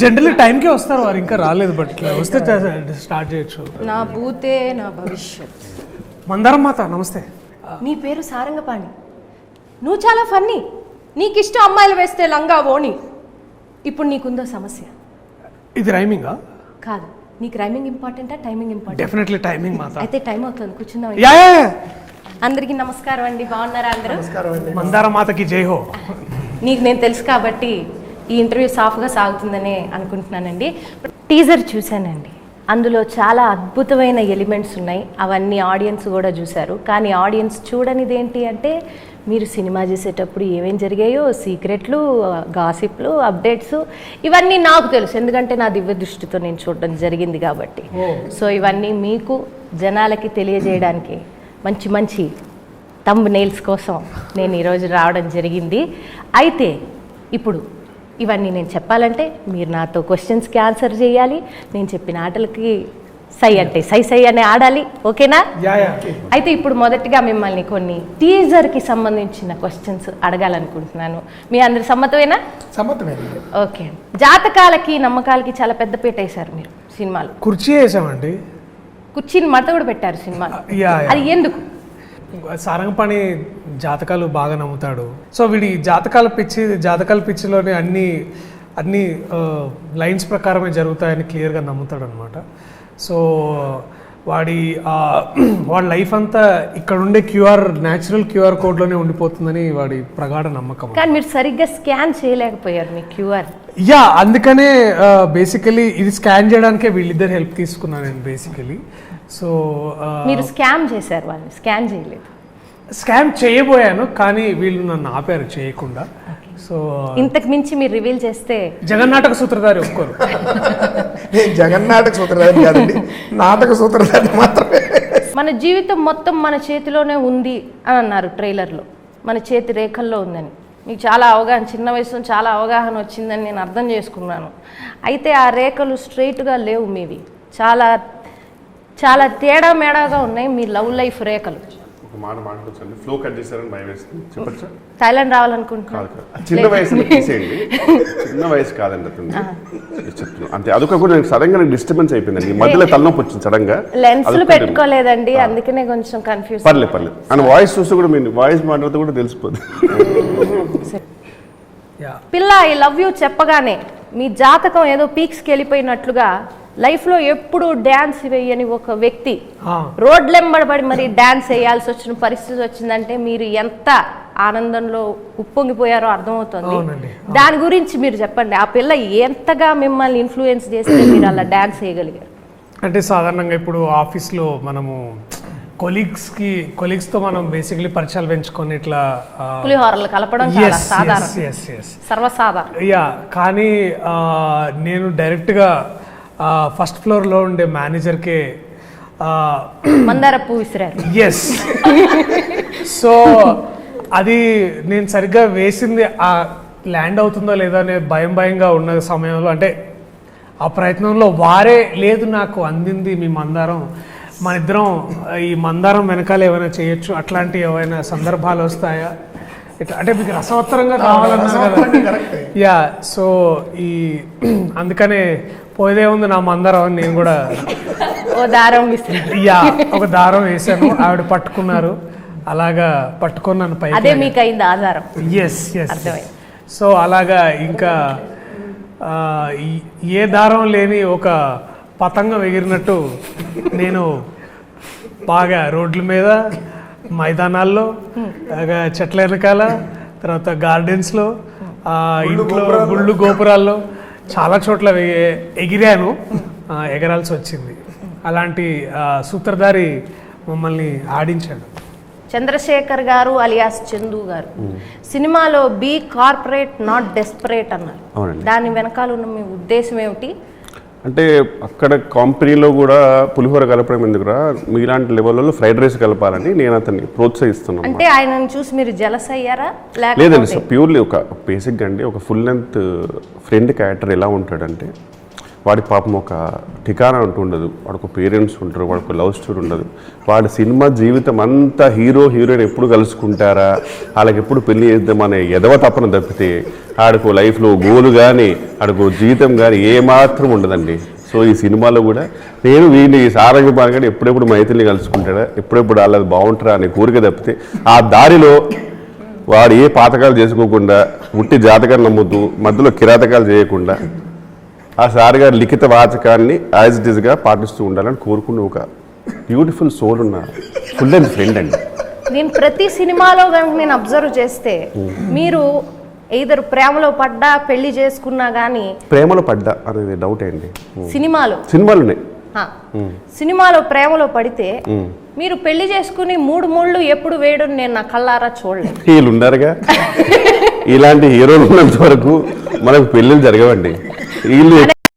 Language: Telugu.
జనరల్లీ టైంకే వస్తారు వారు, ఇంకా రాలేదు. బట్ వస్తే స్టార్ట్ చేయొచ్చు. నా భూతే నా భవిష్యత్. మందారం మాత నమస్తే. నీ పేరు సారంగపాణి, నువ్వు చాలా ఫన్నీ. నీకు ఇష్టం అమ్మాయిలు వేస్తే లంగా ఓణి. ఇప్పుడు నీకుందో సమస్య. ఇది రైమింగా? కాదు, నీకు రైమింగ్ ఇంపార్టెంటా టైమింగ్ ఇంపార్టెంట్? డెఫినెట్లీ టైమింగ్ మాత. అయితే టైం అవుతుంది, కూర్చుందాం. యా అందరికీ నమస్కారం అండి, బాగున్నారా అందరూ? మందార మాతకి జై హో. నీకు నేను తెలుసు కాబట్టి ఈ ఇంటర్వ్యూ సాఫ్ట్గా సాగుతుందని అనుకుంటున్నానండి. టీజర్ చూశానండి, అందులో చాలా అద్భుతమైన ఎలిమెంట్స్ ఉన్నాయి. అవన్నీ ఆడియన్స్ కూడా చూశారు. కానీ ఆడియన్స్ చూడనిది ఏంటి అంటే, మీరు సినిమా చేసేటప్పుడు ఏమేం జరిగాయో సీక్రెట్లు, గాసిప్లు, అప్డేట్స్ ఇవన్నీ నాకు తెలుసు. ఎందుకంటే నా దివ్య దృష్టితో నేను చూడడం జరిగింది కాబట్టి. సో ఇవన్నీ మీకు జనాలకి తెలియజేయడానికి మంచి మంచి థంబ్ నెయిల్స్ కోసం నేను ఈరోజు రావడం జరిగింది. అయితే ఇప్పుడు ఇవన్నీ నేను చెప్పాలంటే మీరు నాతో క్వశ్చన్స్కి ఆన్సర్ చేయాలి. నేను చెప్పిన ఆటలకి సై అంటే సై అని ఆడాలి. ఓకేనా? అయితే ఇప్పుడు మొదటిగా మిమ్మల్ని కొన్ని టీజర్కి సంబంధించిన క్వశ్చన్స్ అడగాలనుకుంటున్నాను. మీ అందరి సమ్మతమేనా? సమ్మతమే. ఓకే. జాతకాలకి నమ్మకాలకి చాలా పెద్ద పీట వేశారు మీరు సినిమాలు. కుర్చీ వేసామండి, కుర్చీని మడత కూడా పెట్టారు సినిమాలు. అది ఎందుకు? సారంగపాణి జాతకాలు బాగా నమ్ముతాడు. సో వీడి జాతకాల పిచ్చిలోనే అన్ని లైన్స్ ప్రకారమే జరుగుతాయని క్లియర్గా నమ్ముతాడు అనమాట. సో వాడి లైఫ్ అంతా ఇక్కడ ఉండే న్యాచురల్ క్యూఆర్ కోడ్లోనే ఉండిపోతుందని వాడి ప్రగాఢ నమ్మకం. కానీ మీరు సరిగ్గా స్కాన్ చేయలేకపోయారు మీ క్యూఆర్. అందుకనే బేసికలీ ఇది స్కాన్ చేయడానికే వీళ్ళిద్దరు హెల్ప్ తీసుకున్నాను నేను బేసికలీ. సో మీరు స్కామ్ చేశారు, వాళ్ళని స్కాన్ చేయలేదు. స్కామ్ చేయబోయాను కానీ వీళ్ళు నన్ను ఆపారు చేయకుండా. సో ఇంతకు మించి మీరు రివీల్ చేస్తే జగన్నాటక సూత్రధారి ఒప్పుకోరు. జగన్నాటక సూత్రధారి కాదండి, నాటక సూత్రధారి మాత్రమే. మన జీవితం మొత్తం మన చేతిలోనే ఉంది అని అన్నారు ట్రైలర్లో. మన చేతి రేఖల్లో ఉందని మీకు చాలా అవగాహన, చిన్న వయసులో చాలా అవగాహన వచ్చిందని నేను అర్థం చేసుకున్నాను. అయితే ఆ రేఖలు స్ట్రైట్గా లేవు, మీవి చాలా చాలా తేడా మేడాగా ఉన్నాయి మీ లవ్ లైఫ్ రేఖలు. ఫ్లో కట్ చేశారని భయం వేస్తుంది. చెప్పచ్చా? థాయిలాండ్ రావాలనుకుంటున్నాను. చిన్న వయసు తీసేయండి, చిన్న వయసు కాదండి అతను చెప్తున్నా అంతే. అదొక కూడా సడన్ గా డిస్టర్బెన్స్ అయిపోయిందండి, మధ్యలో తలనొప్పి వచ్చింది సడన్ గా. లెన్స్లు పెట్టుకోలేదండి, అందుకనే కొంచెం కన్ఫ్యూజ్. పర్లేదు అండ్ వాయిస్ చూస్తే కూడా మీరు వాయిస్ మాట్లాడితే కూడా తెలిసిపోతుంది. పిల్ల ఐ లవ్ యూ చెప్పగానే మీ జాతకం ఏదో పీక్స్కి వెళ్ళిపోయినట్లుగా లైఫ్లో ఎప్పుడు డ్యాన్స్ వేయని ఒక వ్యక్తి రోడ్లెంబడబడి మరి డ్యాన్స్ వేయాల్సి వచ్చిన పరిస్థితి వచ్చిందంటే మీరు ఎంత ఆనందంలో ఉప్పొంగిపోయారో అర్థమవుతుంది. దాని గురించి మీరు చెప్పండి. ఆ పిల్ల ఎంతగా మిమ్మల్ని ఇన్ఫ్లుయెన్స్ చేస్తే మీరు అలా డ్యాన్స్ వేయగలిగారు? అంటే సాధారణంగా ఇప్పుడు ఆఫీస్లో మనము కొలీగ్స్తో మనం బేసిక్లీ పరిచయాలు పెంచుకొని ఇట్లా పులిహోరలు కలపడం సర్వసాధారణ. కానీ నేను డైరెక్ట్గా ఫస్ట్ ఫ్లోర్లో ఉండే మేనేజర్కే మందార పువ్వు విసిరారు. ఎస్. సో అది నేను సరిగ్గా వేసింది ల్యాండ్ అవుతుందో లేదో అనే భయంగా ఉన్న సమయంలో, అంటే ఆ ప్రయత్నంలో వారే లేదు నాకు అందింది మీ మందారం, మన ఇద్దరం ఈ మందారం వెనకాల ఏమైనా చేయొచ్చు, అట్లాంటి ఏమైనా సందర్భాలు వస్తాయా ఇట్లా, అంటే మీకు రసవత్తరంగా కావాలన్నారు కదా. సో అందుకనే పోయేదే ఉంది నా మందారం అని నేను కూడా ఒక దారం వేసాను. ఆవిడ పట్టుకున్నారు, అలాగా పట్టుకొని నన్ను పై ఆధారం. ఎస్. సో అలాగా ఇంకా ఏ దారం లేని ఒక పతంగం ఎగిరినట్టు నేను బాగా రోడ్ల మీద, మైదానాల్లో, చెట్ల వెనకాల, తర్వాత గార్డెన్స్లో, ఇంట్లో గుళ్ళు గోపురాల్లో చాలా చోట్ల ఎగిరాను, ఎగరాల్సి వచ్చింది. అలాంటి సూత్రధారి మమ్మల్ని ఆడించాడు. చంద్రశేఖర్ గారు అలియాస్ చందు గారు సినిమాలో బీ కార్పొరేట్ నాట్ డెస్పరేట్ అన్నారు. దాని వెనకాల ఉన్న మీ ఉద్దేశం ఏమిటి? అంటే అక్కడ కంపెనీలో కూడా పులిహోర కలపడం ఎందుకురా, మీలాంటి లెవెల్లో ఫ్రైడ్ రైస్ కలపాలని నేను అతన్ని ప్రోత్సహిస్తున్నాను. అంటే ఆయనను చూసి మీరు జలస్ అయ్యారా? లేదండి, ప్యూర్లీ ఒక బేసిక్గా అండి ఒక ఫుల్ లెంత్ ఫ్రెండ్ క్యారెక్టర్ ఎలా ఉంటాడంటే వాడి పాపం ఒక ఠికానా అంటూ ఉండదు, వాడికి పేరెంట్స్ ఉంటారు, వాడికి లవ్ స్టోరీ ఉండదు. వాడి సినిమా జీవితం అంతా హీరో హీరోయిన్ ఎప్పుడు కలుసుకుంటారా, వాళ్ళకి ఎప్పుడు పెళ్లి చేద్దామనే ఎదవ తప్పన తప్పితే ఆడికో లైఫ్లో గోలు కానీ ఆడికో జీవితం కానీ ఏమాత్రం ఉండదండి. సో ఈ సినిమాలో కూడా నేను వీడిని సారంగ పాల్గొని ఎప్పుడెప్పుడు మైత్రిని కలుసుకుంటాడా, ఎప్పుడెప్పుడు వాళ్ళది బాగుంటారా అనే కోరిక తప్పితే ఆ దారిలో వాడు ఏ పాతకాలు చేసుకోకుండా ఉట్టి జాతకాన్ని నమ్ముతూ మధ్యలో కిరాతకాలు చేయకుండా ఆ సార్ గారి లిఖిత వాచకాన్ని యాజ్ ఇట్ ఈస్గా పాటిస్తూ ఉండాలని కోరుకునే ఒక బ్యూటిఫుల్ సోల్ ఉన్న ఫుల్ అండ్ ఫ్రెండ్ అండి. నేను ప్రతి సినిమాలో కనుక నేను అబ్జర్వ్ చేస్తే మీరు either ప్రేమలో పడ్డా పెళ్లి చేసుకున్నా కానీ ప్రేమలో పడ్డా అనేది డౌట్ అండి. సినిమాలోనే సినిమాలో ప్రేమలో పడితే మీరు పెళ్లి చేసుకుని 3 ముళ్ళు ఎప్పుడు వేయడం నేను నా కళ్ళారా చూడలేదు. వీళ్ళు ఉన్నారుగా, ఇలాంటి హీరోలు ఉన్నంత వరకు మనకు పెళ్ళిళ్ళు జరగవండి. వీళ్ళు